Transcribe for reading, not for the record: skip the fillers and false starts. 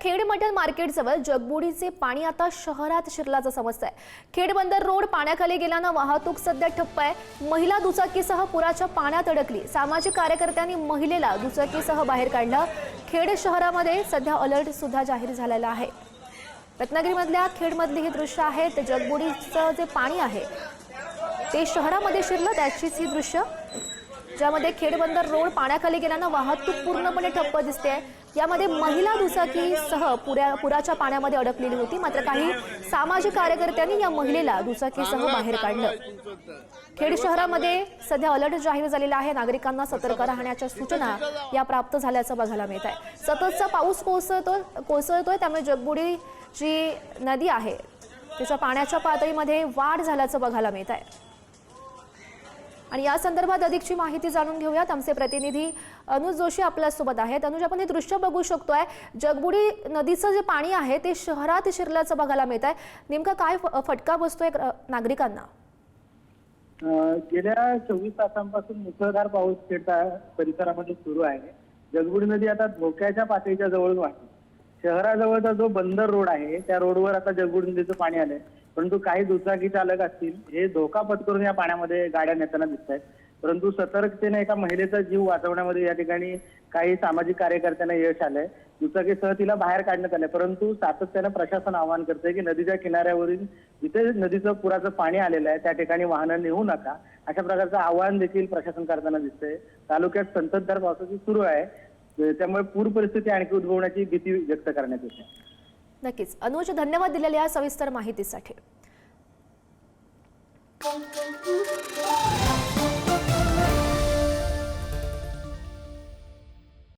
खेड मटण market जवळ जगबुडीचे पाणी आता शहरात शिरल्याचं समजतंय। खेड बंदर रोड पाण्याखाली गेल्यानं वाहतूक सध्या ठप्प आहे। महिला दुचाकीसह पुराच्या पाण्यात अडकली। सामाजिक कार्यकर्त्यांनी महिलेला दुचाकीसह बाहेर काढलं। खेड शहरामध्ये सध्या अलर्ट सुद्धा जाहीर झालेला आहे। रत्नागिरीमधल्या खेडमधली ही दृश्य आहेत। जगबुडीचं जे पाणी आहे ते शहरामध्ये शिरलं त्याचीच ही दृश्य, ज्यामध्ये खेड बंदर रोड पाण्याखाली गेल्यानं वाहतूक पूर्णपणे ठप्प दिसते। यामध्ये महिला दुचाकीसह पुराच्या पाण्यामध्ये अडकलेली होती, मात्र काही सामाजिक कार्यकर्त्यांनी या महिलेला दुचाकीसह बाहेर काढलं। खेड शहरामध्ये सध्या अलर्ट जाहीर झालेला आहे। नागरिकांना सतर्क राहण्याच्या सूचना या प्राप्त झाल्याचं बघायला मिळत आहे। सततचा पाऊस कोसळतोय, त्यामुळे जगबुडी जी नदी आहे त्याच्या पाण्याच्या पातळीमध्ये वाढ झाल्याचं बघायला मिळत आहे। आणि या संदर्भात अधिकची माहिती जाणून घेऊयात। आमचे प्रतिनिधी अनुज जोशी आपल्या सोबत आहेत। अनुज, आपण हे दृश्य बघू शकतोय, जगबुडी नदीचं जे पाणी आहे ते शहरात शिरल्याचं बघायला मिळत आहे। नेमका काय फटका बसतोय नागरिकांना? गेल्या 24 तासांपासून मुसळधार पाऊस खेड परिसरामध्ये सुरू आहे। जगबुडी नदी आता धोक्याच्या पातळीच्या जवळ वाहते। शहराजवळचा जो बंदर रोड आहे त्या रोडवर आता जगबुडी नदीचं पाणी आलंय, परंतु काही दुचाकी चालक असतील हे धोका पत्करून या पाण्यामध्ये गाड्या नेताना दिसत आहेत। परंतु सतर्कतेने एका महिलेचा जीव वाचवण्यामध्ये या ठिकाणी काही सामाजिक कार्यकर्त्यांना यश आलंय। दुचाकीसह तिला बाहेर काढण्यात आलंय, परंतु सातत्याने प्रशासन आवाहन करतंय की नदीच्या किनाऱ्यावरील जिथे नदीचं पुराचं पाणी आलेलं आहे त्या ठिकाणी वाहनं नेऊ नका, अशा प्रकारचं आवाहन देखील प्रशासन करताना दिसतंय। तालुक्यात संततधार पावसाची सुरू आहे, त्यामुळे पूर परिस्थिती आणखी उद्भवण्याची भीती व्यक्त करण्यात येते। नक्कीच अनुज, धन्यवाद दिलेल्या सविस्तर माहितीसाठी।